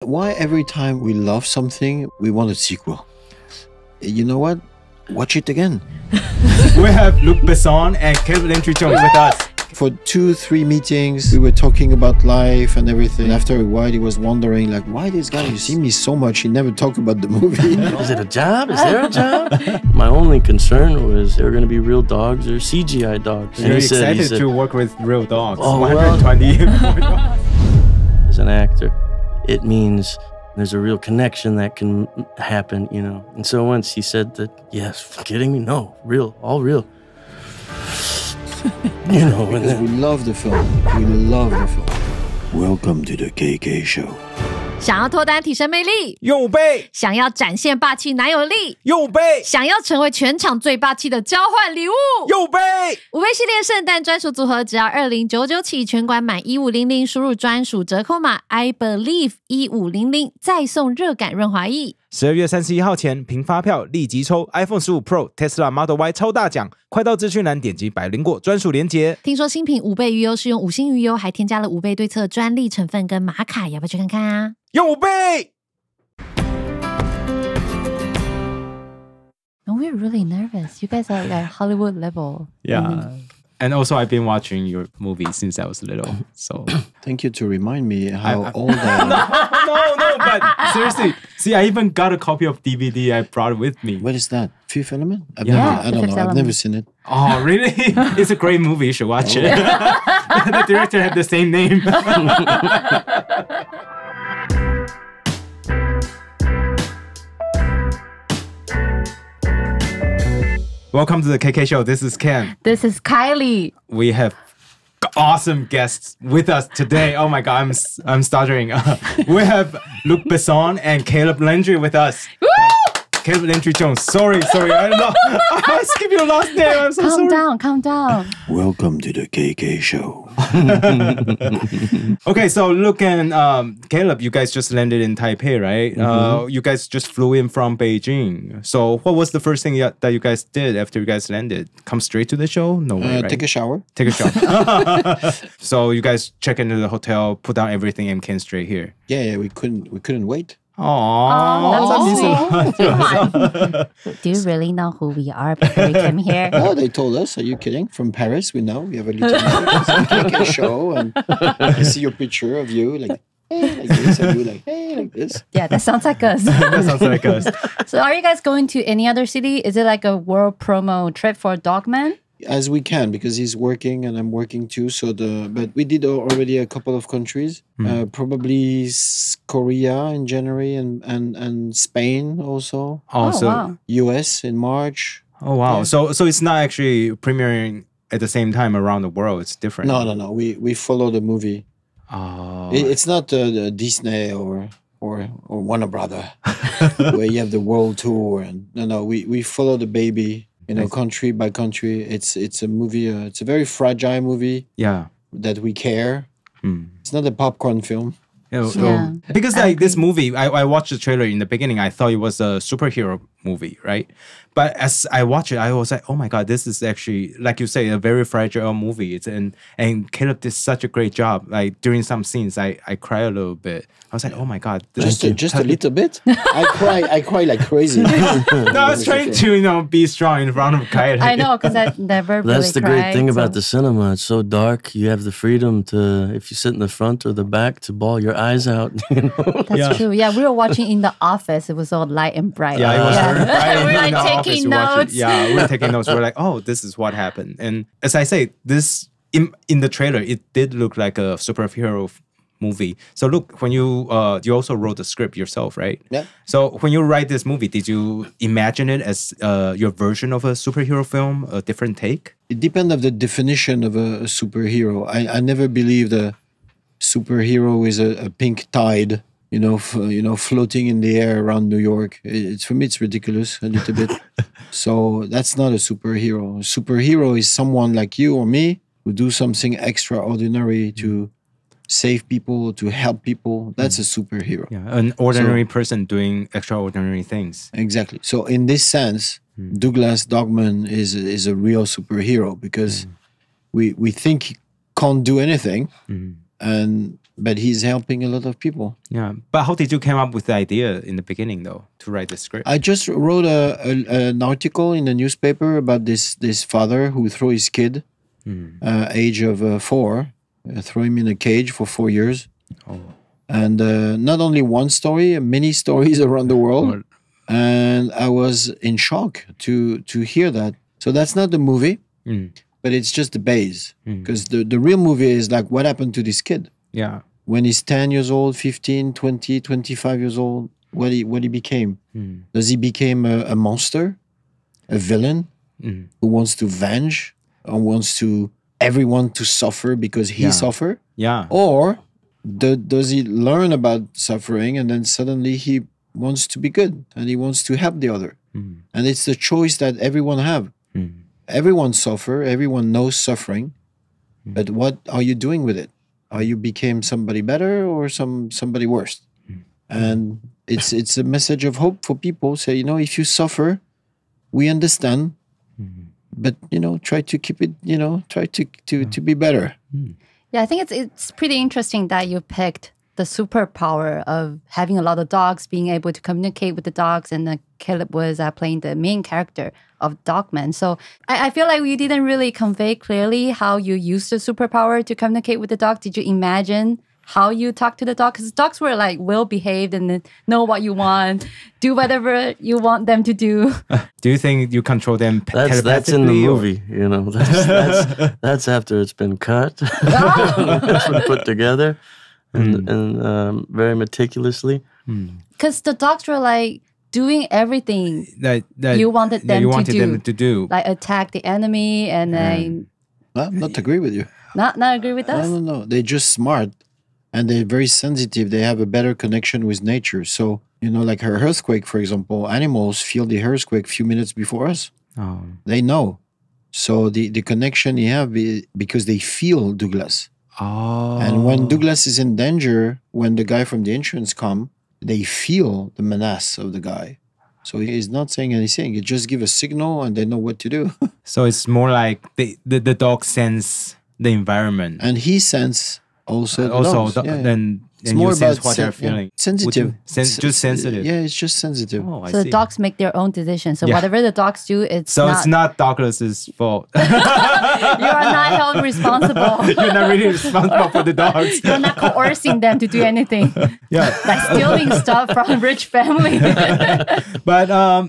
Why every time we love something, we want a sequel? You know what? Watch it again. We have Luc Besson and Caleb Landry Jones with us. For 2-3 meetings, we were talking about life and everything. After a while, he was wondering, like, why this guy, you see me so much, he never talked about the movie. Is it a job? Is there a job? My only concern was there were going to be real dogs or CGI dogs. You're excited to work with real dogs. Oh, 120 dogs. As an actor, it means there's a real connection that can happen, you know. And so once he said that, yes, kidding me? No, real, all real. You know, because we love the film. We love the film. Welcome to the KK Show. 想要脱单提升魅力，用武倍，想要展现霸气男友力，用武倍，想要成为全场最霸气的交换礼物，用武倍。五倍系列圣诞专属组合，只要2099起，全馆满1500，输入专属折扣码 I believe 1500，再送热感润滑液。12月31号前凭发票立即抽 iPhone 15 Pro、Tesla Model Y 超大奖，快到资讯栏点击Bailingguo专属连结。听说新品5倍鱼油是用5星鱼油，还添加了5倍对策专利成分跟玛卡，要不要去看看啊？用5倍。And we're really nervous. You guys are like Hollywood level. Yeah. And also, I've been watching your movies since I was little. So thank you to remind me how old I am. No, but seriously, see, I even got a copy of DVD. I brought it with me. What is that? Fifth Element? I don't know. I've never seen it. Oh, really? It's a great movie. You should watch it. The director had the same name. Welcome to the KK Show. This is Ken. This is Kylie. We have awesome guests with us today. Oh my God, I'm stuttering. We have Luc Besson and Caleb Landry with us. Woo! Caleb Landry Jones. Sorry. I skipped your last name. I'm so sorry. Calm down. Welcome to the KK Show. Okay, so Luc and Caleb, you guys just landed in Taipei, right? You guys just flew in from Beijing. So what was the first thing that you guys did after you guys landed? Come straight to the show? No way, right? Take a shower. Take a shower. So you guys check into the hotel, put down everything, and came straight here. Yeah, we couldn't wait. Aww. Do you really know who we are before we came here? Oh, they told us. Are you kidding? From Paris, we know. We have a little KK show, and I see your picture of you, like, hey, like this, and you like, hey, like this. Yeah, that sounds like us. That sounds like us. So are you guys going to any other city? Is it like a world promo trip for Dogman? As we can, because he's working and I'm working too. But we did already a couple of countries, probably Korea in January and Spain also. Oh, so wow. US in March. Oh wow! Yeah. So it's not actually premiering at the same time around the world. It's different. No. We follow the movie. Oh, It's not Disney or Warner Brother where you have the world tour and no. We follow the baby. You know, country by country. It's a movie. It's a very fragile movie. Yeah. That we care. It's not a popcorn film. Yeah. Because like this movie, I watched the trailer in the beginning. I thought it was a superhero movie, right? But as I watched it, I was like, oh my God, this is actually, like you say, a very fragile movie. And Caleb did such a great job. Like during some scenes, I cried a little bit. I was like, oh my God. Just a little bit? I cry like crazy. No, I was trying to, be strong in front of Kylie. I know, because I never really That's the cried, great thing about the cinema. It's so dark. You have the freedom to, if you sit in the front or the back, to bawl your eyes out. That's true. Yeah, we were watching in the office. It was all light and bright. Yeah, it was very bright. We were in like the office taking to watch it. notes. Yeah, we were taking notes. We were like, oh, this is what happened. And as I say, this in the trailer, it did look like a superhero movie. So look, when you also wrote the script yourself, right? Yeah. So when you write this movie, did you imagine it as your version of a superhero film, a different take? It depends on the definition of a superhero. I never believed a superhero is a pink tide, floating in the air around New York. For me, it's ridiculous a little bit. So that's not a superhero. A superhero is someone like you or me who do something extraordinary to save people, to help people. That's a superhero. Yeah, an ordinary person doing extraordinary things. Exactly. So in this sense, Douglas Dogman is a real superhero because we think he can't do anything, and but he's helping a lot of people. Yeah. But how did you come up with the idea in the beginning, though, to write the script? I just wrote an article in the newspaper about this father who threw his kid, age of 4, threw him in a cage for 4 years. Oh. And not only one story, many stories around the world. And I was in shock to hear that. So that's not the movie, but it's just the base. Because the real movie is like what happened to this kid. Yeah. When he's 10 years old, 15, 20, 25 years old, what he became. Does he become a monster, a villain who wants to avenge or wants to everyone to suffer because he suffered? Yeah. Or does he learn about suffering and then suddenly he wants to be good and he wants to help the other? And it's the choice that everyone have. Everyone suffer, everyone knows suffering, but what are you doing with it? Are you became somebody better or somebody worse? And it's a message of hope for people. Say, you know, if you suffer, we understand, but you know, try to keep it. You know, try to be better. Yeah, I think it's pretty interesting that you picked the superpower of having a lot of dogs, being able to communicate with the dogs, and Caleb was playing the main character of Dogman. So I feel like you didn't really convey clearly how you used the superpower to communicate with the dog. Did you imagine how you talk to the dog? Because dogs were like well-behaved and know what you want, do whatever you want them to do. Do you think you control them telepathically? That's in the movie, you know. That's after it's been cut. It's been put together and very meticulously. Because the dogs were like doing everything that you wanted them to do. Like attack the enemy and Not agree with you. Not agree with us? No. They're just smart and they're very sensitive. They have a better connection with nature. So, you know, like her earthquake, for example, animals feel the earthquake a few minutes before us. Oh. They know. So the connection you have because they feel Douglas. Oh. And when Douglas is in danger, when the guy from the insurance come, they feel the menace of the guy. So he's not saying anything. He just give a signal and they know what to do. So it's more like the dog sense the environment. And he sense also then it's more you sense about what they're feeling. Sensitive. Just sensitive. Yeah, it's just sensitive. Oh, I so see. the dogs make their own decisions. So whatever the dogs do, it's not Douglas's fault. You are not held responsible. You're not really responsible for the dogs. You're not coercing them to do anything. Yeah. Like stealing stuff from a rich family. But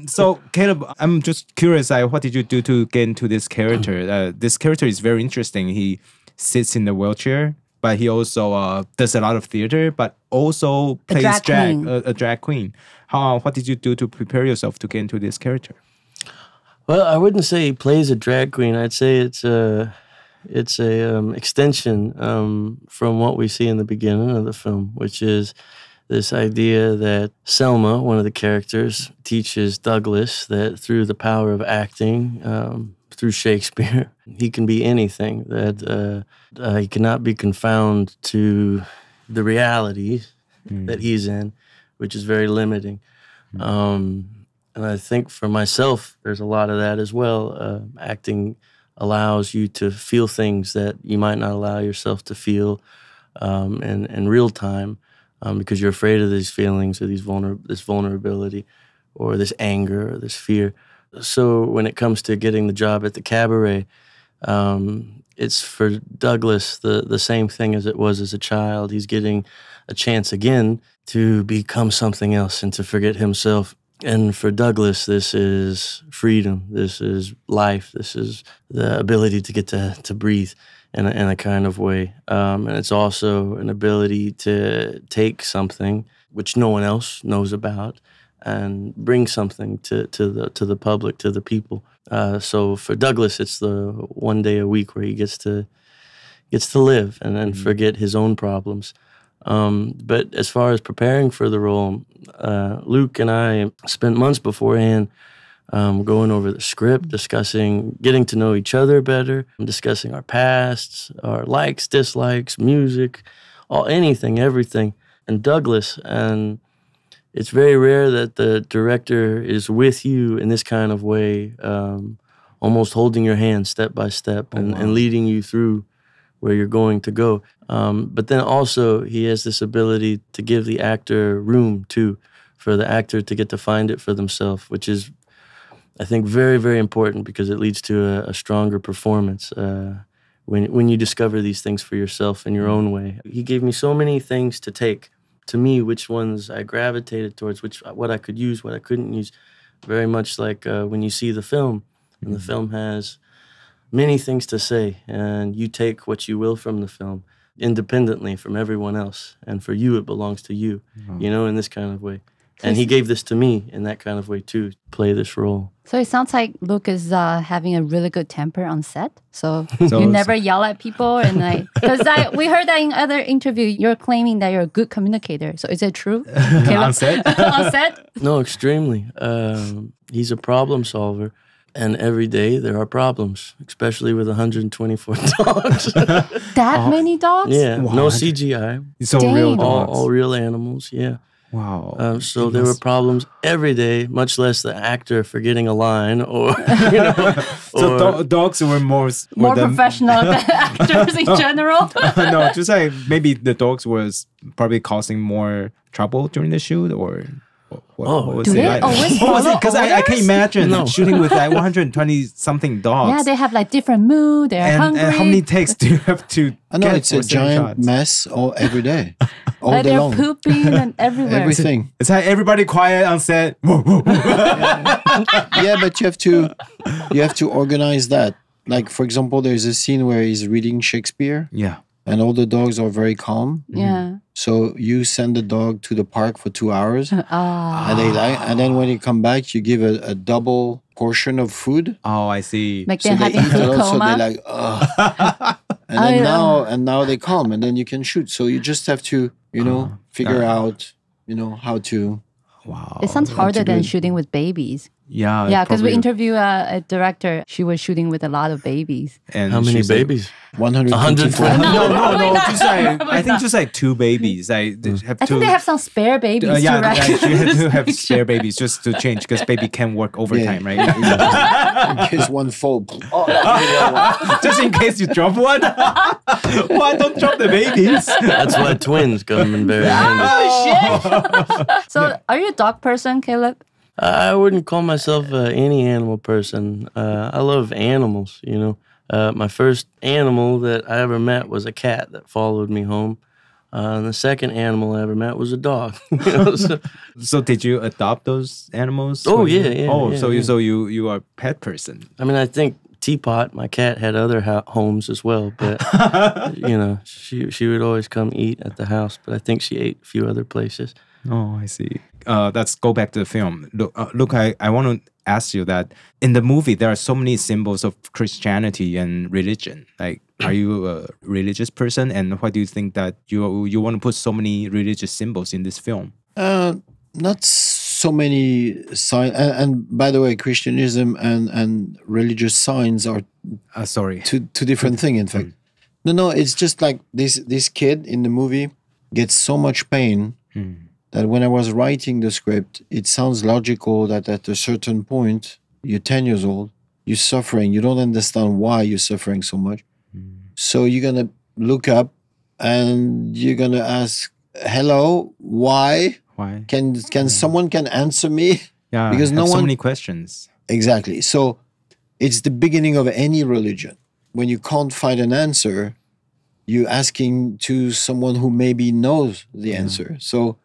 so Caleb, I'm just curious, what did you do to get into this character? This character is very interesting. He sits in the wheelchair, but he also does a lot of theater, but also plays a drag queen. What did you do to prepare yourself to get into this character? Well, I wouldn't say he plays a drag queen. I'd say it's a extension from what we see in the beginning of the film, which is this idea that Selma, one of the characters, teaches Douglas that through the power of acting, through Shakespeare, he can be anything, that he cannot be confounded to the reality that he's in, which is very limiting. And I think for myself, there's a lot of that as well. Acting allows you to feel things that you might not allow yourself to feel in real time because you're afraid of these feelings or this vulnerability or this anger or this fear. So when it comes to getting the job at the cabaret, it's for Douglas the same thing as it was as a child. He's getting a chance again to become something else and to forget himself. And for Douglas, this is freedom. This is life. This is the ability to get to breathe in a kind of way. And it's also an ability to take something which no one else knows about and bring something to the public, to the people. So for Douglas, it's the one day a week where he gets to live and then forget his own problems. But as far as preparing for the role, Luc and I spent months beforehand going over the script, getting to know each other better, discussing our pasts, our likes, dislikes, music, everything. And Douglas, and it's very rare that the director is with you in this kind of way, almost holding your hand step by step and leading you through where you're going to go. But then also he has this ability to give the actor room too, for the actor to get to find it for themselves, which is, I think, very, very important because it leads to a stronger performance when you discover these things for yourself in your own way. He gave me so many things to take. To me, which ones I gravitated towards, what I could use, what I couldn't use. Very much like when you see the film, and the film has many things to say, and you take what you will from the film independently from everyone else, and for you it belongs to you, in this kind of way. And he gave this to me in that kind of way too, play this role. So it sounds like Luc is having a really good temper on set. So you never yell at people, and because we heard that in other interview, you're claiming that you're a good communicator. So is it true? On set? On set? No, extremely. He's a problem solver. And every day there are problems, especially with 124 dogs. That many dogs? Yeah, no CGI. It's all real dogs. All real animals, yeah. Wow. So there were problems every day, much less the actor forgetting a line or, So dogs were more professional than actors in general? No, just like maybe the dogs was probably causing more trouble during the shoot, or what was do it they like? always What was it? Because I follow can't imagine shooting with like 120 something dogs. Yeah, they have like different mood. They're hungry. And how many takes do you have to I know get it's for a certain giant shots? mess every day, all day they're long. pooping and everywhere. Everything. It's like everybody quiet on set. Yeah, but you have to organize that. Like, for example, there's a scene where he's reading Shakespeare. Yeah. And all the dogs are very calm. Yeah. So you send the dog to the park for 2 hours, and then when you come back, you give a double portion of food. Oh, I see. Make So them they having eat a food lot, so coma. they're like, ugh. And now they calm, and then you can shoot. So you just have to, figure out, how to. Wow. It sounds harder do than it. shooting with babies. Yeah. Yeah, because we probably. interviewed a director. She was shooting with a lot of babies. And how many she's like, babies? 124. No. Just like, I think just like 2 babies. They have I think they have some spare babies too, yeah, right? she had to have spare babies just to change because baby can work overtime, right? In case one fall. Just in case you drop one. Why don't drop the babies? That's why twins come in very handy. Oh, shit. So are you a dog person, Caleb? I wouldn't call myself any animal person. I love animals, My first animal that I ever met was a cat that followed me home. And the second animal I ever met was a dog. So did you adopt those animals? Oh, yeah. Oh, yeah, so yeah. you are a pet person. I mean, I think Teapot, my cat, had other homes as well. But, she would always come eat at the house. But I think she ate a few other places. Oh, I see. Let's go back to the film. Look, I want to ask you that in the movie, there are so many symbols of Christianity and religion. Like, are you a religious person? And why do you think that you want to put so many religious symbols in this film? Not so many signs. And by the way, Christianism and religious signs are two different things, in fact. No, it's just like this kid in the movie gets so much pain that when I was writing the script, it sounds logical that at a certain point, you're 10 years old, you're suffering, you don't understand why you're suffering so much. So you're going to look up and you're going to ask, hello, why? Why? Can someone can answer me? Yeah, because no so one. many questions. Exactly. So it's the beginning of any religion. When you can't find an answer, you're asking to someone who maybe knows the answer. So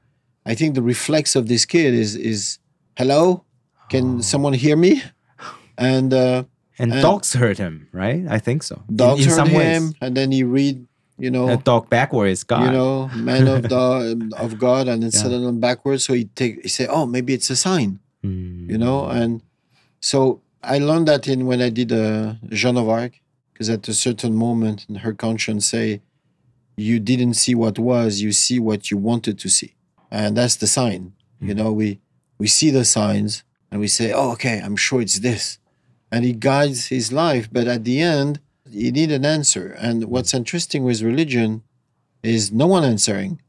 I think the reflex of this kid is hello, can someone hear me? And dogs hurt him, right? I think so. Dogs in hurt some him, ways. and then he read, A dog backwards, God. man of God, and then suddenly backwards. So he say, oh, maybe it's a sign, and so I learned that when I did Joan of Arc, because at a certain moment in her conscience say, you didn't see what was, you see what you wanted to see. And that's the sign. We see the signs and we say, oh, okay, I'm sure it's this. And he guides his life. But at the end, you need an answer. And what's interesting with religion is no one answering,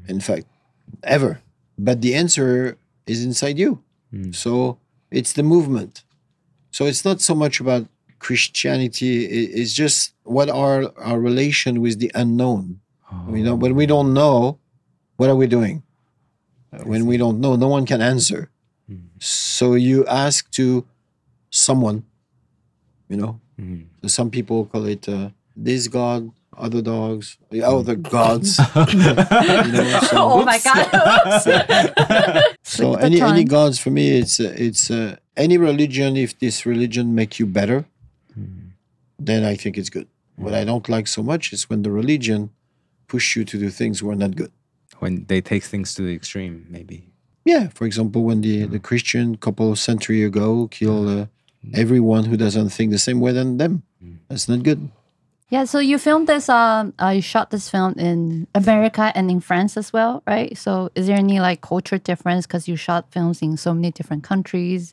in fact, ever. But the answer is inside you. So it's the movement. So it's not so much about Christianity is just what our relation with the unknown. When we don't know, what are we doing? When we don't know, no one can answer. So you ask to someone, So some people call it this God, other dogs, other gods. Oh my God. So any gods for me, it's any religion. If this religion make you better, then I think it's good. What I don't like so much is when the religion push you to do things who are not good. When they take things to the extreme, maybe. Yeah, for example, when the Christian couple of centuries ago killed everyone who doesn't think the same way than them. That's not good. Yeah, so you filmed this, you shot this film in America and in France as well, right? So is there any like culture difference because you shot films in so many different countries?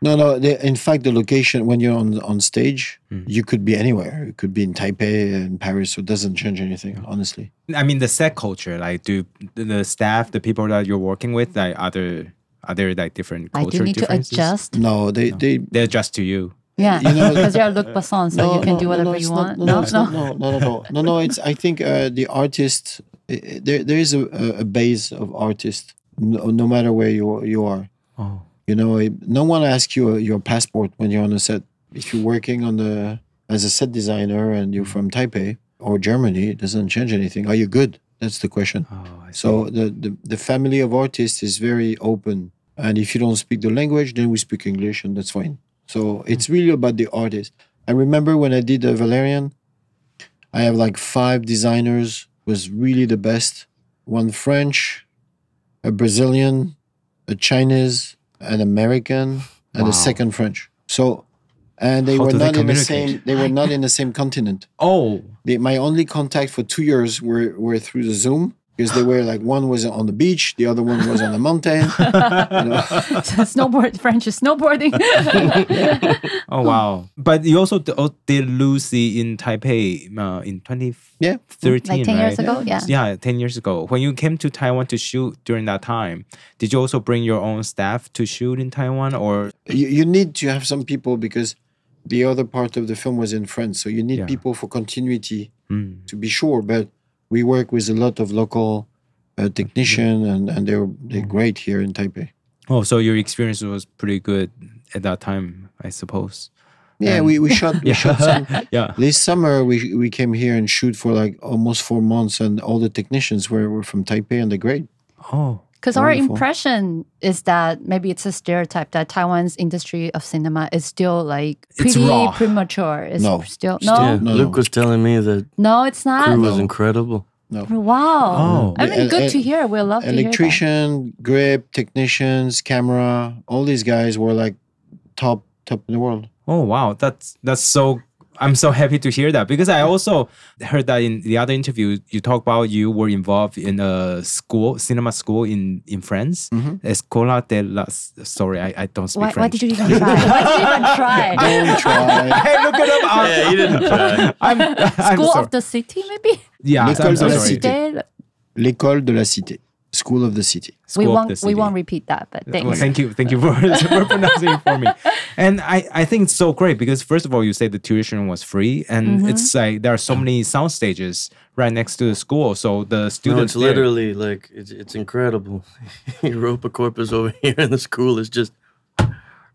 No. In fact, the location, when you're on stage, you could be anywhere. You could be in Taipei and Paris, so it doesn't change anything, honestly. I mean, the set culture, like do the staff, the people that you're working with, like are there like different culture do you need differences? to adjust? No, they adjust to you. Yeah, because you're Luc Besson, so you can do whatever you want. No, not at all. No. It's I think the artist there is a base of artists no matter where you are. Oh. No one asks you your passport when you're on a set. If you're working as a set designer and you're from Taipei or Germany, it doesn't change anything. Are you good? That's the question. Oh, I see. So the family of artists is very open, and if you don't speak the language, then we speak English, and that's fine. So it's really about the artist. I remember when I did Valerian, I have like 5 designers, was really the best. One French, a Brazilian, a Chinese, an American, and a second French. So, and they How were do not they in the communicate? same. They were not in the same continent. Oh. My only contact for 2 years were through the Zoom. Because they were like, one was on the beach, the other one was on the mountain. French is snowboarding. Oh, wow. But you also did Lucy in Taipei in 2013, like 10 years right? ago, yeah. Yeah, 10 years ago. When you came to Taiwan to shoot during that time, did you also bring your own staff to shoot in Taiwan? Or you need to have some people because the other part of the film was in France. So you need people for continuity to be sure. But we work with a lot of local technicians, and they're great here in Taipei. Oh, so your experience was pretty good at that time, I suppose. Yeah, we shot some. Yeah. This summer we came here and shoot for like almost 4 months, and all the technicians were from Taipei, and they're great. Oh. Because our impression is that maybe it's a stereotype that Taiwan's industry of cinema is still like pretty premature. It's still Yeah, Luc was telling me that no, it's not. crew was incredible. No. Wow. Oh. I mean, good to hear. We'll love to hear that. Electrician, grip, technicians, camera, all these guys were like top in the world. Oh, wow. That's so... I'm so happy to hear that, because I also heard that in the other interview, you talked about you were involved in a cinema school in France. Escola de la... Sorry, I don't speak French. Why did you even try? Why did you even try? Don't try. Hey, look it up. Yeah, he didn't try. I'm School sorry. of the city, maybe? Yeah, L'école I'm so de la sorry. cité. L'école de la cité. School of the city. We School of the won't city. repeat that, but Well, thanks. thank you for pronouncing it for me. And I think it's so great because first of all, you say the tuition was free, and it's like there are so many sound stages right next to the school, so the No, students it's literally like it's incredible. Europa Corpus over here in the school is just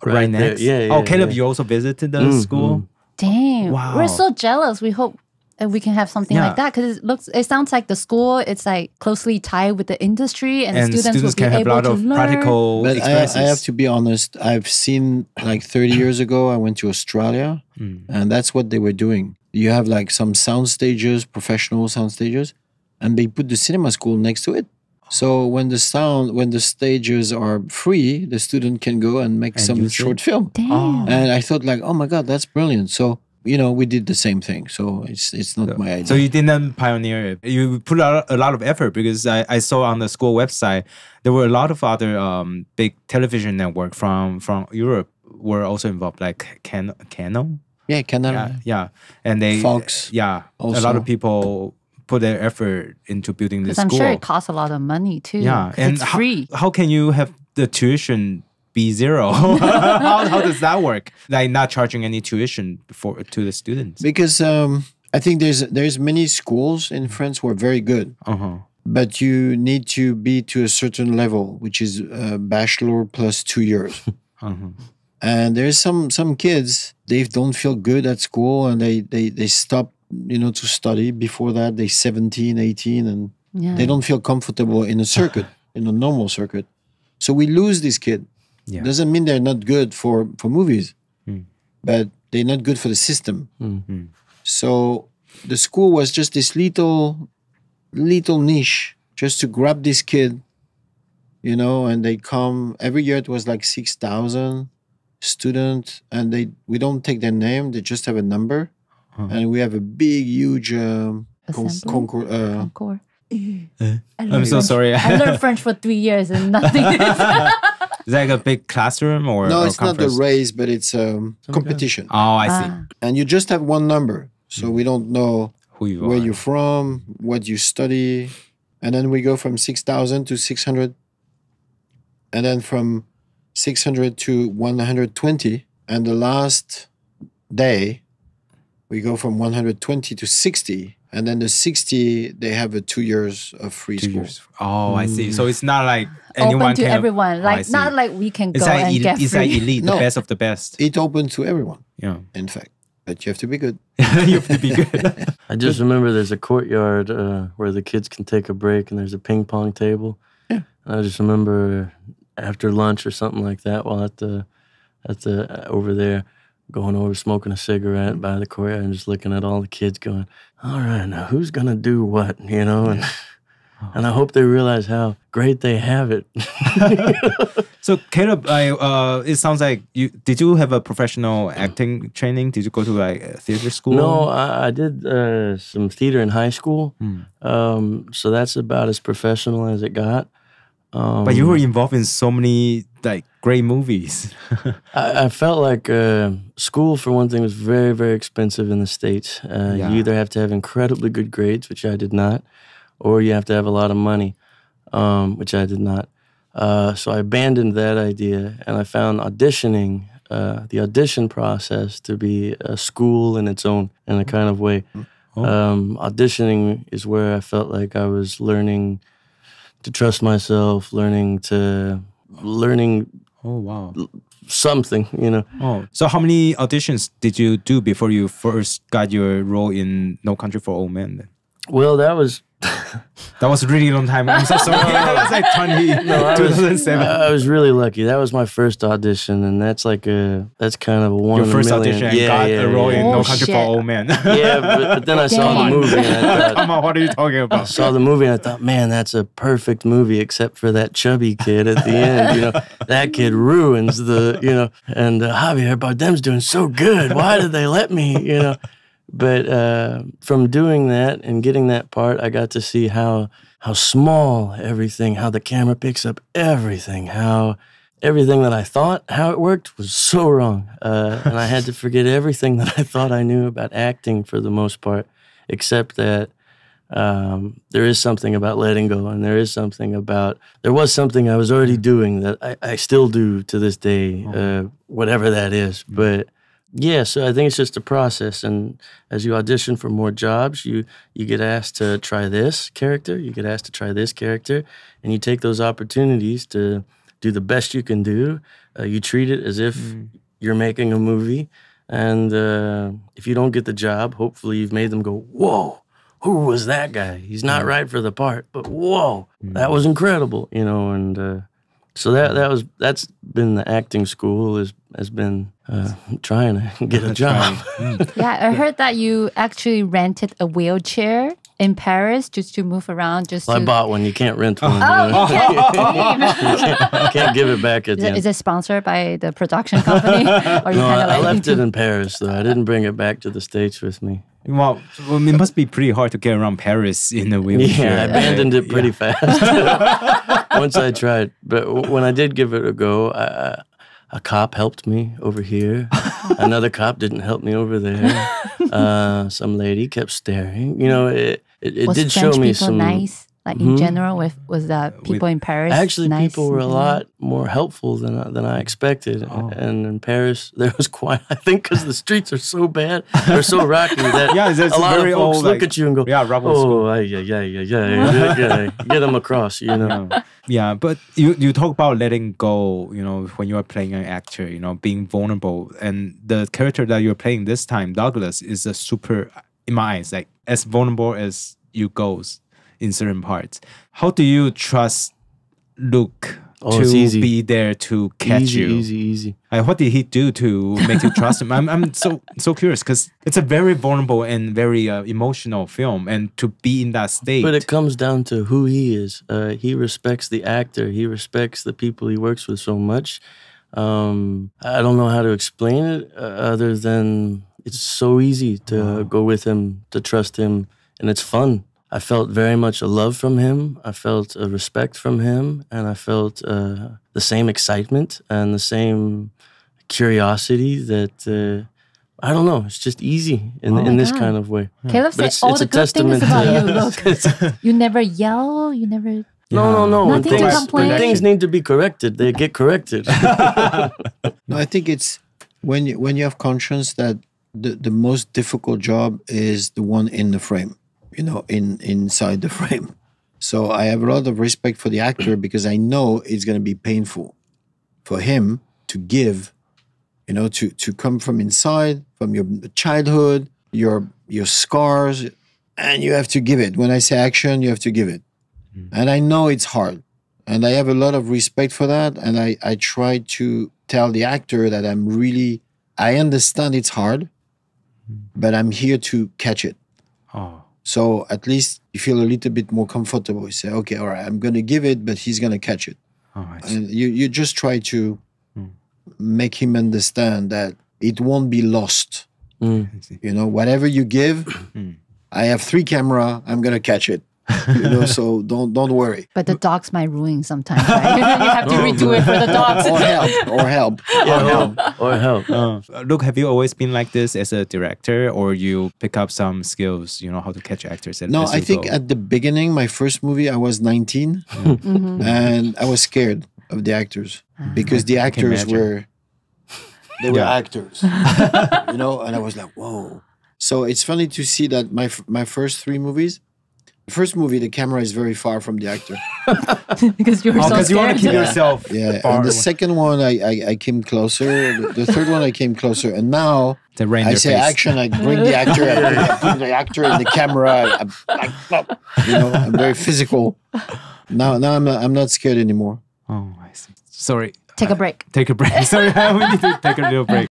right there. next. Yeah, Oh, Caleb, yeah. you also visited the school. Damn. Wow. We're so jealous. We hope we can have something like that because it sounds like the school, it's like closely tied with the industry, and students will be can have a able lot to of learn. practical But experiences. I have to be honest. I've seen like 30 years ago, I went to Australia, and that's what they were doing. You have like some sound stages, professional sound stages, and they put the cinema school next to it. So when the stages are free, the student can go and make some use short film. Damn. And I thought like, oh my God, that's brilliant. So, we did the same thing. So it's not my idea. So you didn't pioneer it. You put a lot of effort because I saw on the school website there were a lot of other big television network from Europe were also involved, like Canon. Yeah, Canal. Yeah, and they Fox Yeah, also. a lot of people put their effort into building this Because I'm school. sure it costs a lot of money too. Yeah, 'cause and it's free. How can you have the tuition B0. How does that work? Like not charging any tuition to the students? Because I think there's many schools in France who are very good. But you need to be to a certain level, which is bachelor plus 2 years. And there's some kids, they don't feel good at school and they stop, to study. Before that, they're 17, 18, and they don't feel comfortable in a circuit, in a normal circuit. So we lose this kid. Yeah. Doesn't mean they're not good for movies, but they're not good for the system. So the school was just this little niche just to grab this kid, and they come every year. It was like 6,000 students, and we don't take their name. They just have a number, and we have a big, huge concours. I'm so sorry. I learned French for 3 years and nothing. Is that like a big classroom or no? Or It's not the race, but it's competition. Oh, I see. And you just have one number, so we don't know where you're from, what you study, and then we go from 6,000 to 600, and then from 600 to 120, and the last day we go from 120 to 60, and then the 60 they have 2 years of free school. Oh, I see. So it's not like anyone open to everyone, like not like we can go and get free. It's like elite, the best of the best. It's open to everyone. Yeah, in fact. But you have to be good. You have to be good. I just remember there's a courtyard where the kids can take a break, and there's a ping pong table. Yeah. And I just remember after lunch or something like that, while at the over there, going over smoking a cigarette by the courtyard and just looking at all the kids, going, "All right, now who's gonna do what?" And I hope they realize how great they have it. So Caleb, it sounds like did you have a professional acting training? Did you go to like a theater school? No, I did some theater in high school. So that's about as professional as it got. But you were involved in so many like great movies. I felt like school, for one thing, was very, very expensive in the States. You either have to have incredibly good grades, which I did not, or you have to have a lot of money, which I did not. So I abandoned that idea, and I found auditioning, the audition process, to be a school in its own, in a kind of way. Auditioning is where I felt like I was learning to trust myself, learning Oh, wow. Something, Oh, so how many auditions did you do before you first got your role in No Country for Old Men then? Well, that was a really long time. I'm so sorry. That was like 2007. I was really lucky. That was my first audition, and that's kind of a one Your in a first million. audition and got a role in No Country for Old Men. Yeah, but then I saw the movie and I thought, come on, what are you talking about? I saw the movie and I thought, man, that's a perfect movie except for that chubby kid at the end. That kid ruins and Javier Bardem's doing so good. Why did they let me, But from doing that and getting that part, I got to see how small everything, how the camera picks up everything, how everything that I thought, how it worked was so wrong. And I had to forget everything that I thought I knew about acting for the most part, except that there is something about letting go, and there was something I was already doing that I still do to this day, whatever that is. But yeah, so I think it's just a process, and as you audition for more jobs, you get asked to try this character, you get asked to try this character, and you take those opportunities to do the best you can do. You treat it as if you're making a movie, and if you don't get the job, hopefully you've made them go, "Whoa, who was that guy? He's not right for the part, but whoa, that was incredible," and so that's been the acting school, has been trying to get a job. Yeah, I heard that you actually rented a wheelchair in Paris just to move around. I bought one. You can't rent one. You can't give it back at the end. Is it sponsored by the production company? Or you I left it in Paris, though. I didn't bring it back to the States with me. Well, it must be pretty hard to get around Paris in a wheelchair. Yeah, I abandoned it pretty fast once I tried. But when I did give it a go, a cop helped me over here. Another cop didn't help me over there. Some lady kept staring. It did show me some. Nice? Like in general, with people in Paris? Actually, nice people were a lot more helpful than I expected. And in Paris, there was quite, I think because the streets are so bad, they're so rocky that a lot of folks look at you and go, get them across, you know. Yeah, but you talk about letting go, you know, when you are playing an actor, you know, being vulnerable. And the character that you're playing this time, Douglas, is a super, in my eyes, like as vulnerable as you goes in certain parts. How do you trust Luc to be there to catch you? Easy. What did he do to make you trust him? I'm so curious because it's a very vulnerable and very emotional film, and to be in that state. But it comes down to who he is. He respects the actor. He respects the people he works with so much. I don't know how to explain it other than it's so easy to go with him, to trust him, and it's fun. I felt very much a love from him. I felt a respect from him, and I felt the same excitement and the same curiosity that I don't know. It's just easy in this kind of way. Caleb said all the good things about you. Look, you never yell. You never. No. Nothing to complain. When things need to be corrected, they get corrected. No, I think it's when you have conscience that the most difficult job is the one in the frame. You know, inside the frame. So I have a lot of respect for the actor because I know it's going to be painful for him to give, you know, to come from inside, from your childhood, your scars, and you have to give it. When I say action, you have to give it. And I know it's hard. And I have a lot of respect for that. And I try to tell the actor that I understand it's hard, but I'm here to catch it. So at least you feel a little bit more comfortable. You say, okay, all right, I'm going to give it, but he's going to catch it. And you just try to make him understand that it won't be lost. You know, whatever you give, I have 3 cameras, I'm going to catch it. You know, so don't worry. But the dogs might ruin sometimes, right? You have to redo it for the dogs. Or help. Luc, have you always been like this as a director, or you pick up some skills, you know, how to catch actors? No, I think at the beginning, my first movie, I was 19, and I was scared of the actors because the actors were actors, you know, and I was like, whoa. So it's funny to see that my first 3 movies. The first movie, the camera is very far from the actor. Because you were so scared. You want to keep yourself far. And the second one, I came closer. The third one, I came closer. And now, I say action, I bring the actor, I put the actor in the camera. You know, I'm very physical. Now I'm not scared anymore. Oh, I see. Sorry. Take a break. Sorry, we need to take a little break.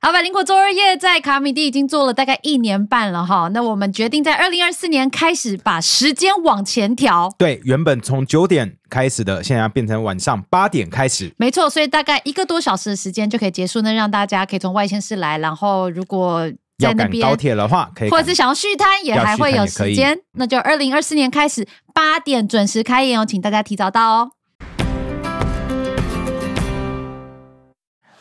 好，百灵果周2夜在卡米蒂已经做了大概1年半了哈。那我们决定在2024年开始把时间往前调。对，原本从9点开始的，现在要变成晚上8点开始。没错，所以大概1个多小时的时间就可以结束呢，让大家可以从外县市来，然后如果在那边要赶高铁的话，可以，或者是想要续摊也还会有时间。那就2024年开始8点准时开演哦，请大家提早到哦。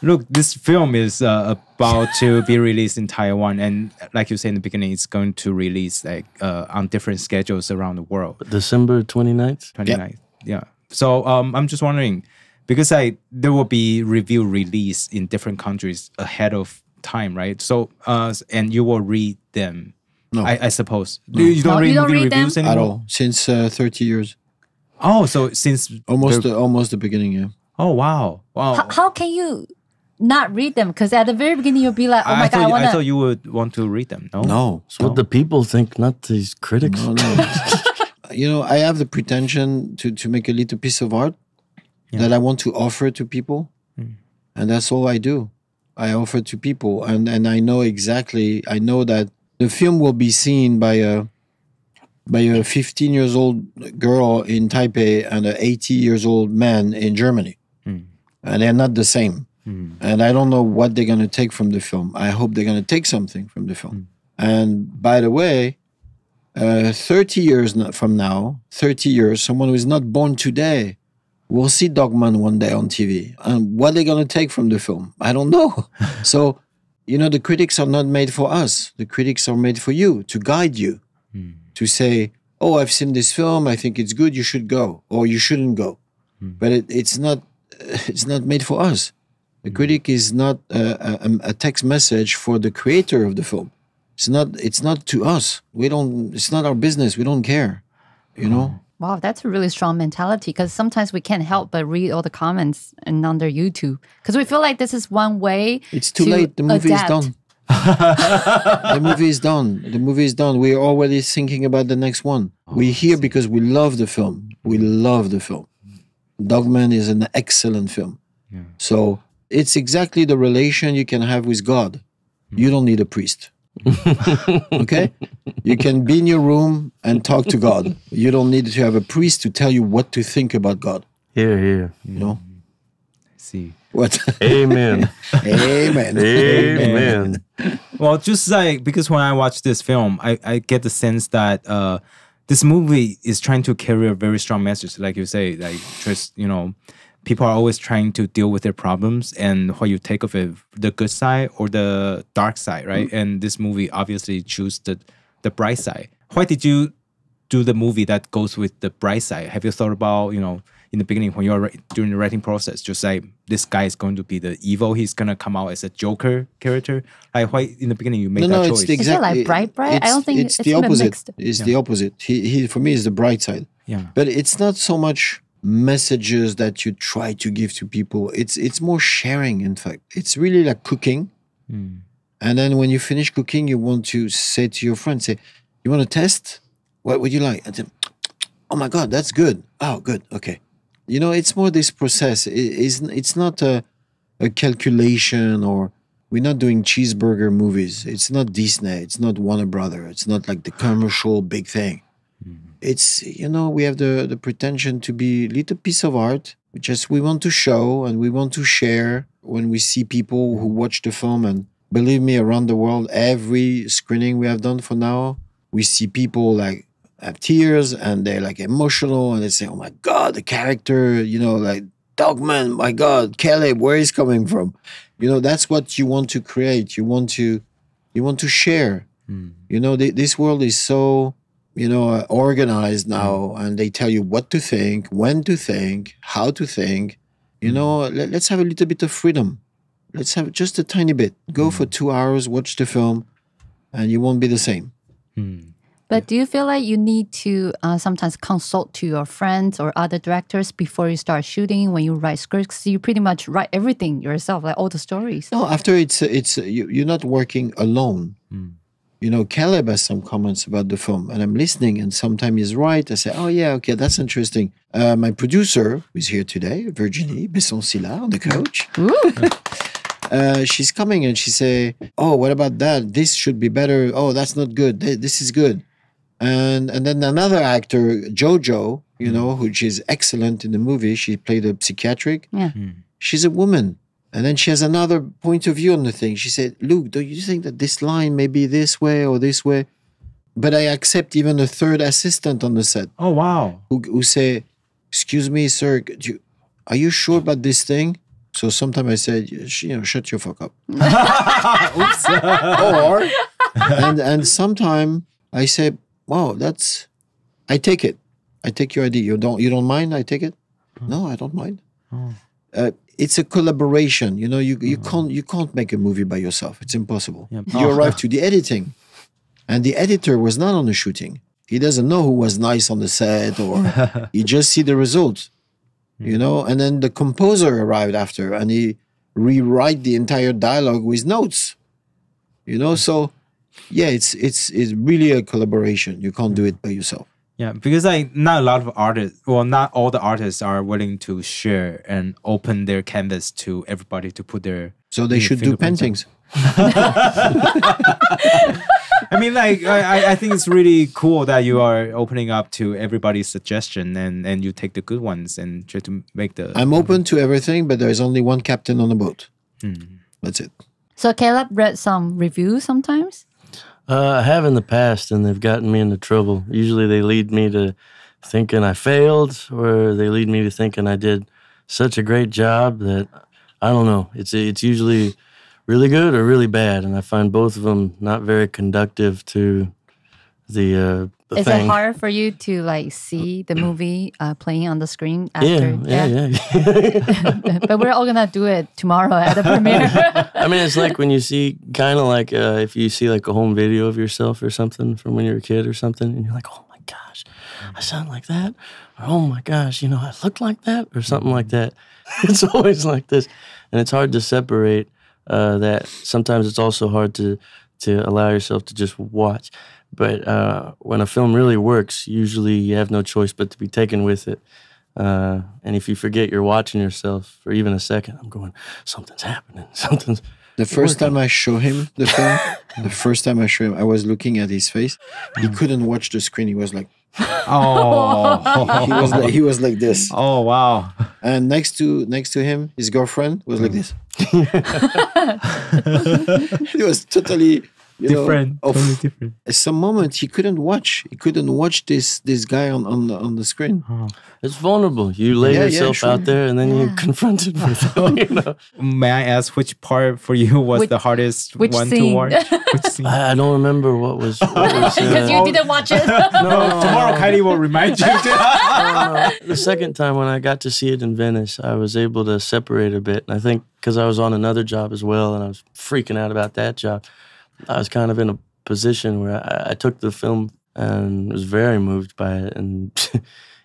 Look, this film is about to be released in Taiwan, and like you said in the beginning, it's going to release like on different schedules around the world. December 29th? 29th, yeah. So I'm just wondering, because there will be review release in different countries ahead of time, right? So and you will read them, no. I suppose. No. You don't read movie reviews them? anymore? At all, since 30 years. Oh, so since... Almost the beginning, yeah. Oh, wow. How can you... not read them? Because at the very beginning you'll be like, oh my God, I thought you would want to read them. No. It's what the people think, not these critics. No. You know, I have the pretension to make a little piece of art that I want to offer to people. And that's all I do. I offer to people. And I know that the film will be seen by a 15-year-old girl in Taipei and an 80-year-old man in Germany. And they're not the same. And I don't know what they're going to take from the film. I hope they're going to take something from the film. And by the way, 30 years from now, 30 years, someone who is not born today will see Dogman one day on TV. And what they're going to take from the film, I don't know. So the critics are not made for us. The critics are made for you, to guide you, to say, oh, I've seen this film, I think it's good, you should go, or you shouldn't go. But it's not made for us. The critic is not a text message for the creator of the film. It's not to us. It's not our business. We don't care, Wow, that's a really strong mentality, because sometimes we can't help but read all the comments and under YouTube, because we feel like this is one way. It's too late. The movie is done. The movie is done. The movie is done. We're already thinking about the next one. We're here because we love the film. We love the film. Dogman is an excellent film. Yeah. So it's exactly the relation you can have with God. You don't need a priest. Okay? You can be in your room and talk to God. You don't need to have a priest to tell you what to think about God. Here. See. What? Amen. Amen. Amen. Well, just like, because when I watch this film, I get the sense that this movie is trying to carry a very strong message. Like you say, like just, people are always trying to deal with their problems, and what you take of it, the good side or the dark side, right? And this movie obviously choose the bright side. Why did you do the movie that goes with the bright side? Have you thought about, in the beginning when you're during the writing process, just like this guy is going to be the evil, he's going to come out as a Joker character? Like why in the beginning you made that choice? Is it like bright? I don't think it's the opposite. It's the opposite. He for me is the bright side. Yeah. But it's not so much messages that you try to give to people. It's more sharing, in fact. It's really like cooking. And then when you finish cooking, you want to say to your friend, you want to test? What would you like? And say, oh my God, that's good. Oh, good. Okay. It's more this process. It's not a calculation, or we're not doing cheeseburger movies. It's not Disney. It's not Warner Brother. It's not like the commercial big thing. It's, we have the pretension to be a little piece of art. We want to show and we want to share when we see people who watch the film. And believe me, around the world, every screening we have done for now, we see people like have tears and they're like emotional and they say, oh my God, the character, like Dogman, my God, Caleb, where he's coming from. That's what you want to create. You want to share. This world is so, organized now, and they tell you what to think, when to think, how to think. Let's have a little bit of freedom. Let's have just a tiny bit. Go for 2 hours, watch the film, and you won't be the same. But do you feel like you need to sometimes consult to your friends or other directors before you start shooting when you write scripts? You pretty much write everything yourself, like all the stories. No, after you're not working alone. Caleb has some comments about the film, and I'm listening, and sometimes he's right. I say, oh yeah, okay, that's interesting. My producer, who is here today, Virginie Besson, the coach. She's coming and she say, oh, what about that? This should be better. Oh, that's not good. This is good. And then another actor, Jojo, which is excellent in the movie. She played a psychiatric. Yeah. She's a woman. And then she has another point of view on the thing. She said, Luc, do you think that this line may be this way or this way? But I accept even a third assistant on the set. Oh, wow. Who say, excuse me, sir, are you sure about this thing? So sometimes I said, shut your fuck up. Oops. Or, and sometimes I say, wow, I take it. I take your idea. You don't mind? I take it? No, I don't mind. It's a collaboration. You can't make a movie by yourself. It's impossible. Yep. You arrive to the editing, and the editor was not on the shooting. He doesn't know who was nice on the set, or he just see the results. And then the composer arrived after, and he rewrite the entire dialogue with notes. So yeah, it's really a collaboration. You can't do it by yourself. Yeah, because not a lot of artists, well, not all the artists are willing to share and open their canvas to everybody to put their. So they should do paintings. I mean, I think it's really cool that you are opening up to everybody's suggestion and you take the good ones and try to make the. I'm open to everything, but there's only one captain on the boat. That's it. So Caleb read some reviews sometimes? I have in the past, and they've gotten me into trouble. Usually they lead me to thinking I failed, or they lead me to thinking I did such a great job that, I don't know, it's usually really good or really bad, and I find both of them not very conductive to the Is thing. it hard for you to like see the movie playing on the screen after? Yeah. But we're all gonna do it tomorrow at the premiere. I mean, it's like when you see, kind of like if you see like a home video of yourself or something from when you were a kid or something, and you're like, oh my gosh, I sound like that, or oh my gosh, I look like that, or something like that. It's always like this, and it's hard to separate that. Sometimes it's also hard to allow yourself to just watch. But when a film really works, usually you have no choice but to be taken with it. And if you forget you're watching yourself for even a second, I'm going, something's happening. The first time I show him the film, I was looking at his face. He couldn't watch the screen. He was like, oh, he was like this. Oh, wow. And next to him, his girlfriend was like this. He was totally different. Totally different. At some moment, he couldn't watch. He couldn't watch this guy on the screen. Oh. It's vulnerable. You lay yourself out there, and then you're confronted with it. May I ask which part for you was the hardest one scene? to watch? Which scene? I don't remember what was Because you didn't watch it. No, tomorrow Kylie will remind you. The second time when I got to see it in Venice, I was able to separate a bit. And I think because I was on another job as well, and I was freaking out about that job, I was kind of in a position where I took the film and was very moved by it, and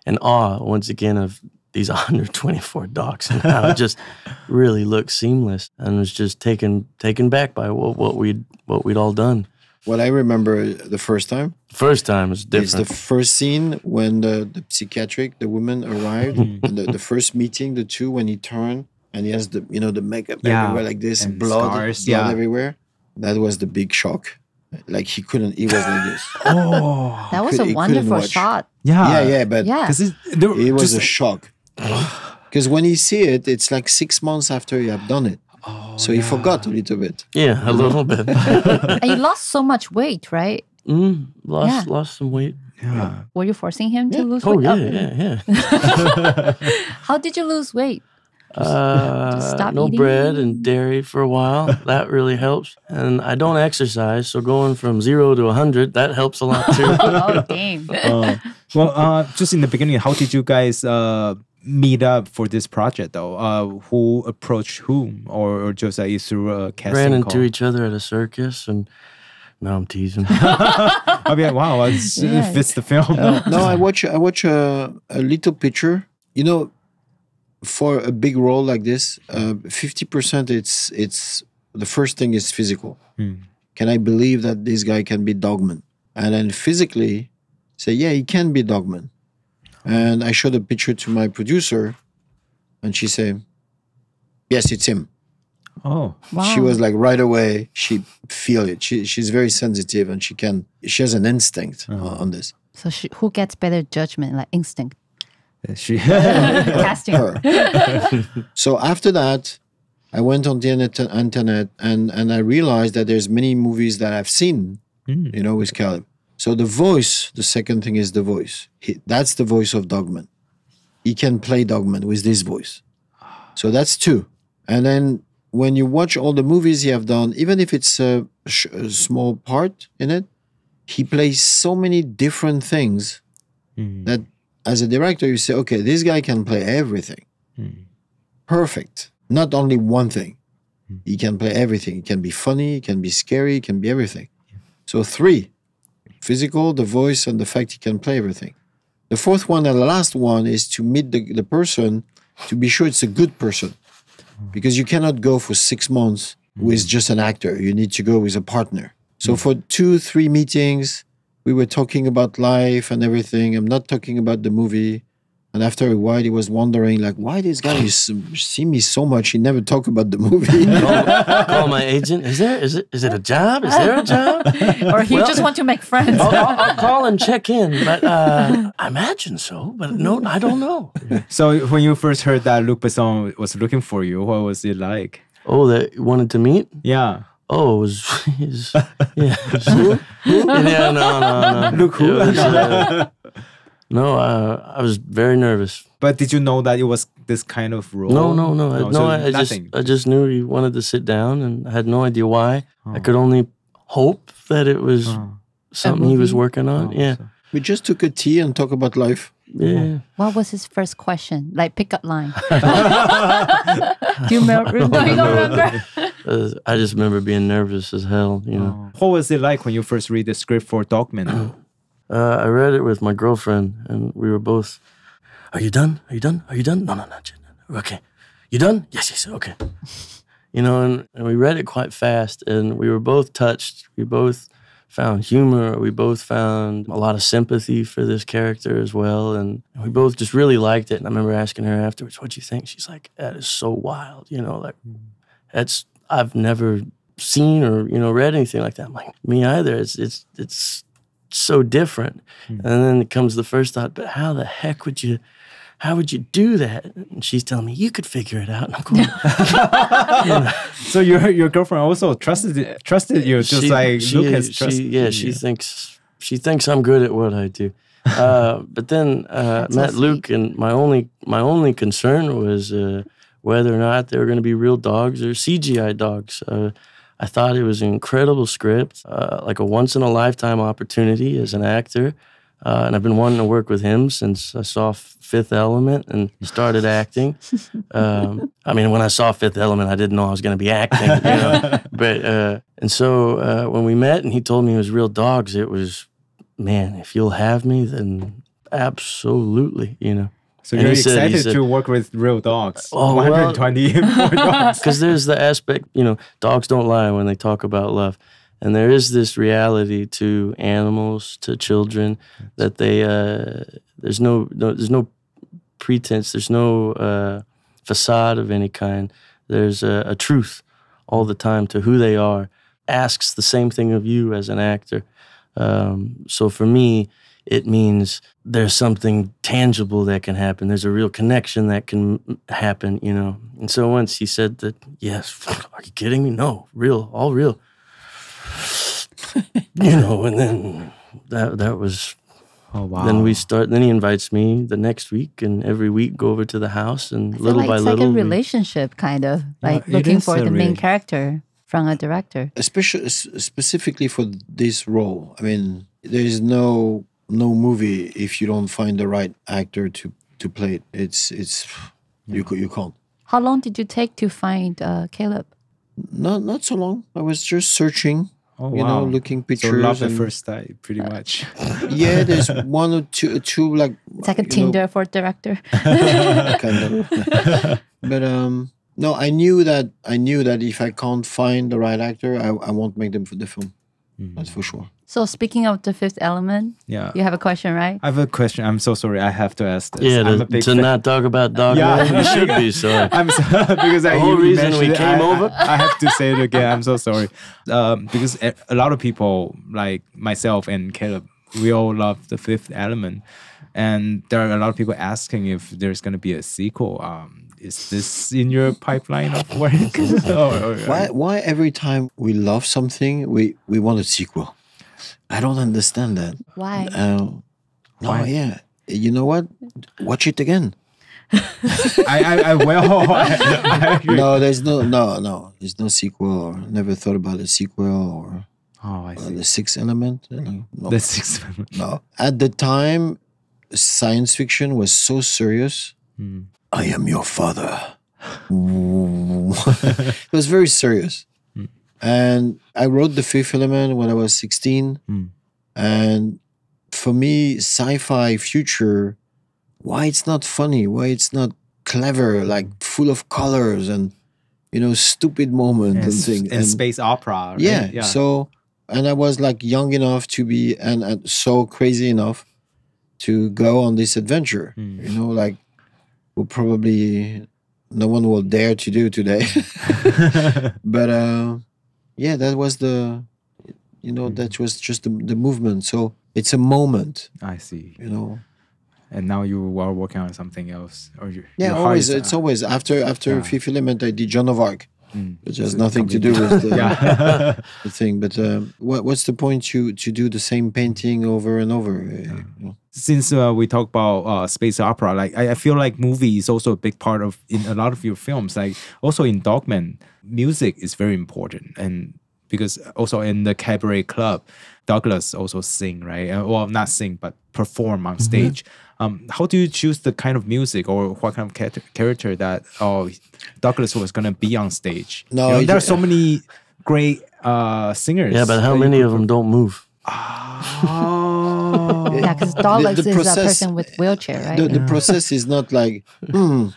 in awe once again of these 124 dogs and how it just really looked seamless, and was just taken back by what we'd all done. What I remember the first time Was different. It's the first scene when the psychiatric, the woman arrived, and the first meeting, the two, when he turned and he has the makeup everywhere like this, and blood scars, everywhere. That was the big shock. Like he was like this. Oh, That was a wonderful shot. yeah. But it was a shock. Because when you see it, it's like 6 months after you have done it. So he forgot a little bit. Yeah, a little bit. And you lost so much weight, right? Lost some weight. Yeah. Were you forcing him to lose Oh, weight? yeah. How did you lose weight? Stop no eating? bread and dairy for a while. That really helps. And I don't exercise, so going from 0 to 100, that helps a lot too. Oh, damn. Just in the beginning, how did you guys meet up for this project though? Who approached whom, or just through a casting Ran call? into each other at a circus, and no, I'm teasing. I mean, wow, it fits the film. No, I watch a little picture. For a big role like this, 50% it's the first thing is physical. Can I believe that this guy can be Dogman? And then physically say, yeah, he can be Dogman. And I showed a picture to my producer, and she said, yes, it's him. Oh, Wow. She was like right away, she feel it. She's very sensitive, and she has an instinct on this. So who gets better judgment, like instinct? she. Casting. Her. So after that, I went on the internet and I realized that there's many movies that I've seen, with Caleb. So the voice, the second thing is the voice. That's the voice of Dogman. He can play Dogman with this voice. So that's two. And then when you watch all the movies he have done, even if it's a small part in it, he plays so many different things that as a director, you say, okay, this guy can play everything. Perfect. Not only one thing. He can play everything. He can be funny, he can be scary, he can be everything. So 3, physical, the voice, and the fact he can play everything. The fourth one and the last one is to meet the person to be sure it's a good person. Because you cannot go for 6 months with just an actor. You need to go with a partner. So for 2-3 meetings, we were talking about life and everything. I'm not talking about the movie. And after a while, he was wondering, like, why this guy see me so much? He never talk about the movie. Call my agent. Is it a job? Is there a job? Or he just want to make friends. I'll call and check in, but I imagine so. But no, I don't know. So when you first heard that Luc Besson was looking for you, what was it like? Oh, that you wanted to meet? Yeah. Oh, it was no. Look who? No, I was very nervous. But did you know that it was this kind of role? No. Nothing. I just knew he wanted to sit down, and I had no idea why. I could only hope that it was something he was working on. We just took a tea and talk about life. Yeah. What was his first question? Like pickup line. Do you remember? No, you don't remember? I just remember being nervous as hell, you know. What was it like when you first read the script for Dogman? I read it with my girlfriend, and we were both, are you done? Are you done? Are you done? No, not yet. Okay. You done? Yes, okay. You know, and we read it quite fast, and we were both touched. We both found humor. We both found a lot of sympathy for this character as well, and we both just really liked it. And I remember asking her afterwards, what'd you think? She's like, that is so wild, you know, like, I've never seen or, you know, read anything like that. I'm like, me either. It's so different. And then comes the first thought, but how the heck would you do that? And she's telling me, you could figure it out. And I'm going, you know. So your girlfriend also trusted you, just like Lucas trusted. She thinks I'm good at what I do. But then met Luc, and my only concern was whether or not they were going to be real dogs or CGI dogs. I thought it was an incredible script, like a once-in-a-lifetime opportunity as an actor. And I've been wanting to work with him since I saw Fifth Element and started acting. I mean, when I saw Fifth Element, I didn't know I was going to be acting, you know. But and so when we met and he told me it was real dogs, it was, man, if you'll have me, then absolutely, you know. So you're excited to work with real dogs. 120 more dogs. Because there's the aspect, you know, dogs don't lie when they talk about love. And there is this reality to animals, to children, that they there's no pretense, there's no facade of any kind. There's a truth all the time to who they are. Asks the same thing of you as an actor. So for me, it means there's something tangible that can happen. There's a real connection that can happen, you know. And so once he said that, yes, are you kidding me? No, real, all real. You know, and then that was, oh wow. Then he invites me the next week, and every week go over to the house, and little by little. It's like a relationship, kind of, like looking for the main character from a director. Especially, specifically for this role. I mean, there is no movie if you don't find the right actor to play it. It's you can't. How long did you take to find Caleb? Not so long. I was just searching. Oh, you know, looking pictures. So love at first sight, pretty much. Yeah, there's one or two like. It's like a Tinder for director. Kind of. But no, I knew that if I can't find the right actor, I won't make them for the film. That's for sure. So speaking of the Fifth Element, yeah, you have a question, right? I have a question. I'm so sorry. I have to ask this. Yeah, to not talk about Dogman, you should be sorry. I'm sorry because the whole reason we came over. I have to say it again. I'm so sorry. Because a lot of people, like myself and Caleb, we all love the Fifth Element, and there are a lot of people asking if there's going to be a sequel. Is this in your pipeline of work? Why every time we love something, we want a sequel? I don't understand that. Why? Why? Yeah. You know what? Watch it again. I will. No, there's no. There's no sequel. Or never thought about a sequel or. Oh, I see. The Sixth Element. No. The Sixth Element. No. At the time, science fiction was so serious. I am your father. It was very serious. And I wrote The Fifth Element when I was 16. And for me, sci-fi future, why it's not funny, why it's not clever, like full of colors and, you know, stupid moments and things. And space opera. Right? Yeah. So, and I was like young enough to be, and so crazy enough to go on this adventure. You know, like, probably no one will dare to do today. But, yeah, that was that was just the movement. So it's a moment. I see. You know. And now you are working on something else, or always. It's always after Fifth Element. I did Joan of Arc. which has nothing to do with the, Yeah. the thing. But what's the point to do the same painting over and over? You know? Since we talk about space opera, like I feel like movie is also a big part of in a lot of your films. Like also in Dogman, music is very important, and because also in the cabaret club, Douglas also sing, right? Well, not sing, but perform on stage. How do you choose the kind of music or what kind of character that Douglas was going to be on stage? No, You know, there are so many great singers. Yeah, but how many of them don't move? Yeah, because Douglas is a person with wheelchair, right? The process is not like,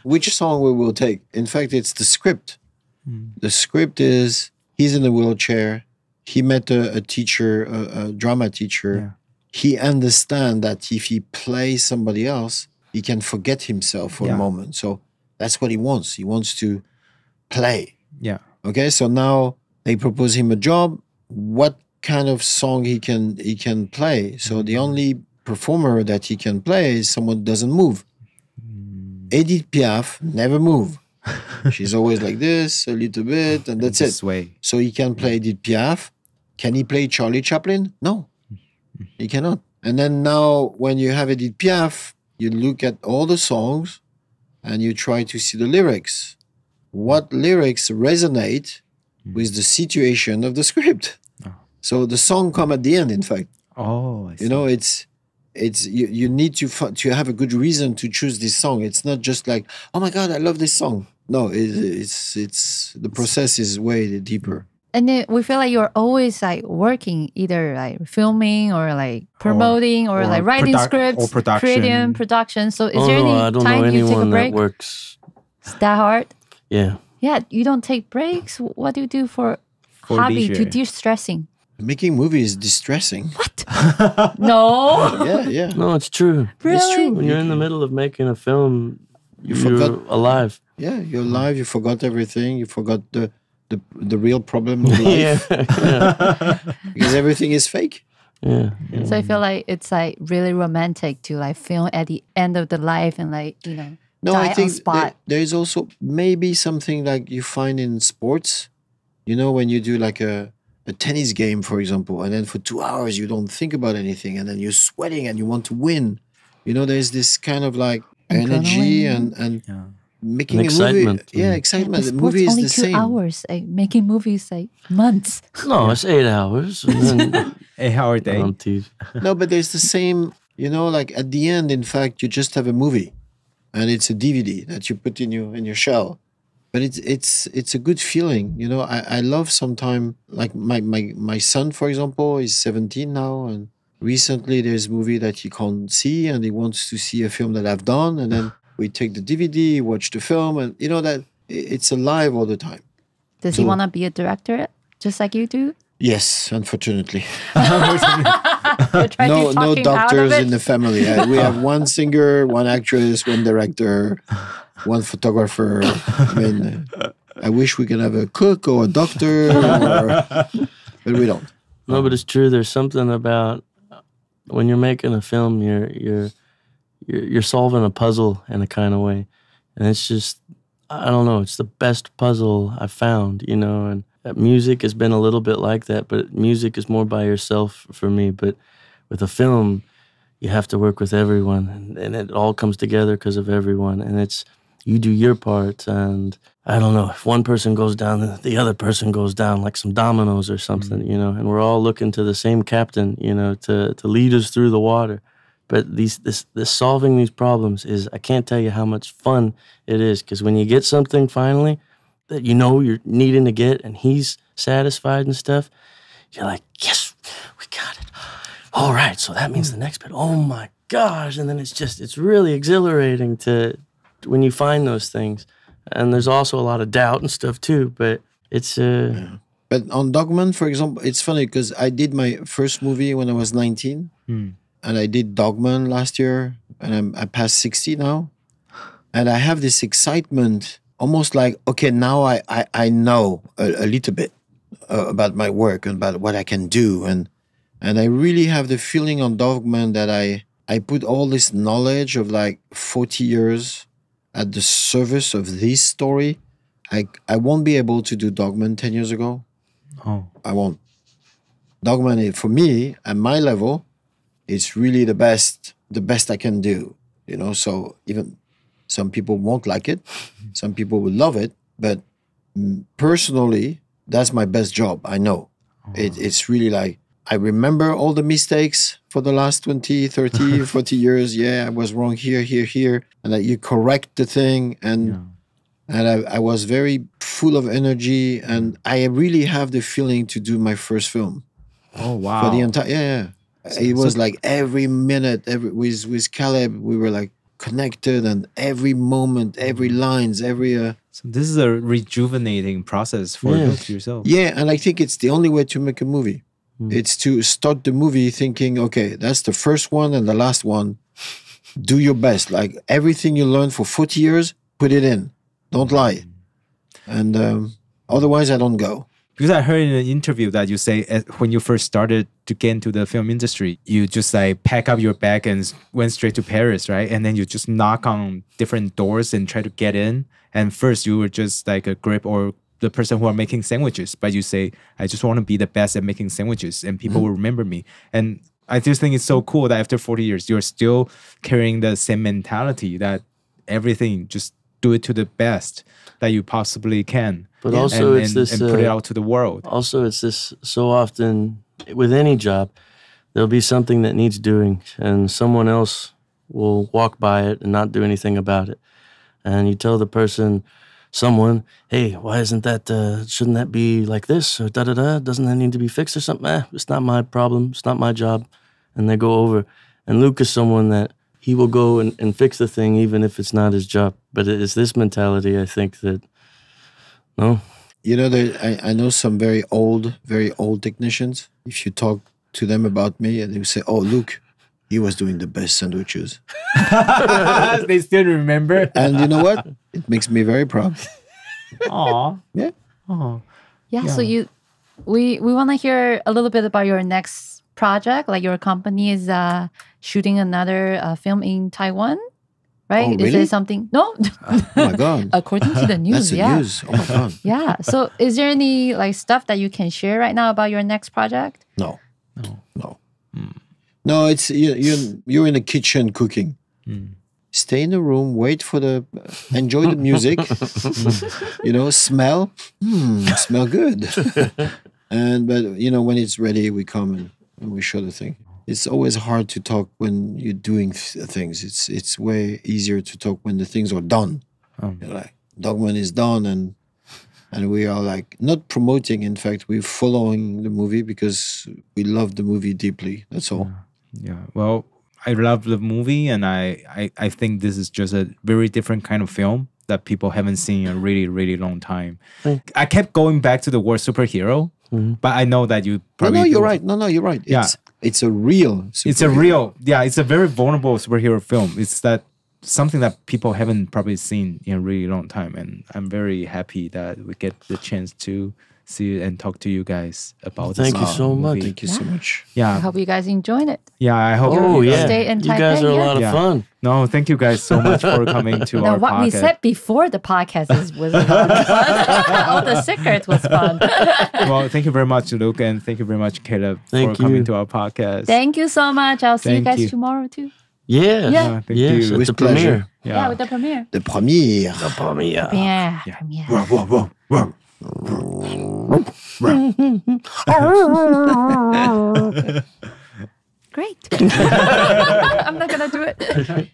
which song we will take. In fact, it's the script. The script is he's in a wheelchair. He met a teacher, a drama teacher. Yeah. He understands that if he plays somebody else, he can forget himself for a moment. So that's what he wants. He wants to play. Yeah. Okay, so now they propose him a job. What kind of song he can play? So the only performer that he can play is someone who doesn't move. Edith Piaf never move. She's always like this, a little bit, and that's This it. way. So he can play Edith Piaf. Can he play Charlie Chaplin? No, he cannot. And then now when you have Edith Piaf, you look at all the songs and you try to see the lyrics. What lyrics resonate with the situation of the script? So the song come at the end, in fact. Oh, I see. You know, it's you need to have a good reason to choose this song. It's not just like, oh my God, I love this song. No, it's the process is way deeper. And then we feel like you're always like working, either like filming or like promoting or like writing scripts, or production. creating production. So is Oh there no, any I don't know time you take a anyone break? that works. Is that hard? Yeah. Yeah, you don't take breaks. What do you do for hobby to leisure. de-stressing? Making movies is distressing. No, Yeah. No, it's true. It's true. When you're in the middle of making a film, you're forgot- alive. Yeah, you're live. You forgot everything. You forgot the real problem of life Yeah. because everything is fake. Yeah. so I feel like it's like really romantic to like film at the end of the life and like No, die I think on spot. there is also maybe something like you find in sports. You know, when you do like a tennis game, for example, and then for 2 hours you don't think about anything, and then you're sweating and you want to win. You know, there's this kind of like energy and making An a movie. excitement. Yeah, The excitement. The sport's movie is only the 2 same. hours. Like, making movies like months. No, it's 8 hours. And then 8-hour day. I'm teased. No, but there's the same, you know, like at the end, in fact, you just have a movie and it's a DVD that you put in your shell. But it's a good feeling. You know, I love sometime, like my son, for example, is 17 now, and recently there's a movie that he can't see and he wants to see a film that I've done, and then we take the DVD, watch the film, and you know that it's alive all the time. Does he want to be a director just like you do? Yes, unfortunately. You're trying No to talk him out of doctors it? in the family. We have one singer, one actress, one director, one photographer. I mean, I wish we could have a cook or a doctor, but we don't. No, but it's true. There's something about when you're making a film, you're solving a puzzle in a kind of way, and it's just, I don't know, it's the best puzzle I've found, you know. And music has been a little bit like that, but music is more by yourself for me. But with a film, you have to work with everyone, and it all comes together because of everyone. And it's, you do your part, and I don't know, if one person goes down, the other person goes down, like some dominoes or something, you know, and we're all looking to the same captain, you know, to lead us through the water. But this solving these problems is, I can't tell you how much fun it is, because when you get something finally that you know you're needing to get, and he's satisfied and stuff, you're like, yes, we got it. All right, so that means the next bit, oh my gosh. And then it's really exhilarating when you find those things. And there's also a lot of doubt and stuff too, but it's... But on Dogman, for example, it's funny because I did my first movie when I was 19, and I did Dogman last year, and I passed 60 now. And I have this excitement, almost like, okay, now I know a little bit about my work and about what I can do. And I really have the feeling on Dogman that I put all this knowledge of like 40 years at the service of this story. I won't be able to do Dogman 10 years ago. Oh, I won't. Dogman, for me, at my level, it's really the best I can do. You know, so even some people won't like it, some people will love it, but personally, that's my best job. I know. It's really like, I remember all the mistakes for the last 20, 30, 40 years. Yeah, I was wrong here. And like, you correct the thing. And I was very full of energy. And I really have the feeling to do my first film. Oh, wow. For the entire, it was like every minute, with Caleb, we were like connected, and every moment, every lines, every... So this is a rejuvenating process for yourself. Yeah, and I think it's the only way to make a movie. It's to start the movie thinking, okay, that's the first one and the last one. Do your best. Like everything you learned for 40 years, put it in. Don't lie. And otherwise, I don't go. Because I heard in an interview that you say when you first started to get into the film industry, you just like pack up your bag and went straight to Paris, right? And then you just knock on different doors and try to get in. And first you were just like a grip or the person who are making sandwiches. But you say, I just want to be the best at making sandwiches and people will remember me. And I just think it's so cool that after 40 years, you're still carrying the same mentality that everything, just do it to the best that you possibly can. But also it's this... and put it out to the world. Also, it's this, so often, with any job, there'll be something that needs doing, and someone else will walk by it and not do anything about it. And you tell the person, someone, hey, why isn't that, shouldn't that be like this, or da-da-da, doesn't that need to be fixed or something? It's not my problem, it's not my job. And they go over. And Luc is someone that he will go and fix the thing even if it's not his job. But it's this mentality, I think, that, no? You know, I know some very old technicians. If you talk to them about me, and they say, oh, Luc, he was doing the best sandwiches. They still remember. And you know what? It makes me very proud. Aw. Yeah. Aw. Yeah, so we want to hear a little bit about your next project. Like your company is shooting another film in Taiwan, right? Oh, really? Is there something? No. Oh my God. According to the news, That's the news. Oh my God. Yeah. So is there any like stuff that you can share right now about your next project? No. No, it's you're in the kitchen cooking. Stay in the room, wait for enjoy the music. You know, smell good. But you know, when it's ready, we come and we show the thing. It's always hard to talk when you're doing things. It's way easier to talk when the things are done. You know, like Dogman is done, and we are like not promoting. In fact, we're following the movie because we love the movie deeply. That's all. Yeah. Well, I love the movie, and I think this is just a very different kind of film that people haven't seen in a really, really long time. I kept going back to the word superhero, but I know that you probably... No, you're right. No, you're right. Yeah. It's a real superhero. It's a very vulnerable superhero film. It's something that people haven't probably seen in a really long time. And I'm very happy that we get the chance to see and talk to you guys about this. Thank you so much. Thank you so much. Yeah. I hope you guys enjoyed it. Yeah, I hope. Stay in you guys Taipei, are a lot of fun. No, thank you guys so much for coming to our what podcast. we said before the podcast was a lot of fun. All the secrets was fun. Well, thank you very much, Luc, and thank you very much, Caleb, for coming to our podcast. Thank you so much. I'll see you guys tomorrow too. Yeah. Thank you. At the premiere. Yeah, with the premiere. The premiere. Yeah. Great. I'm not gonna do it.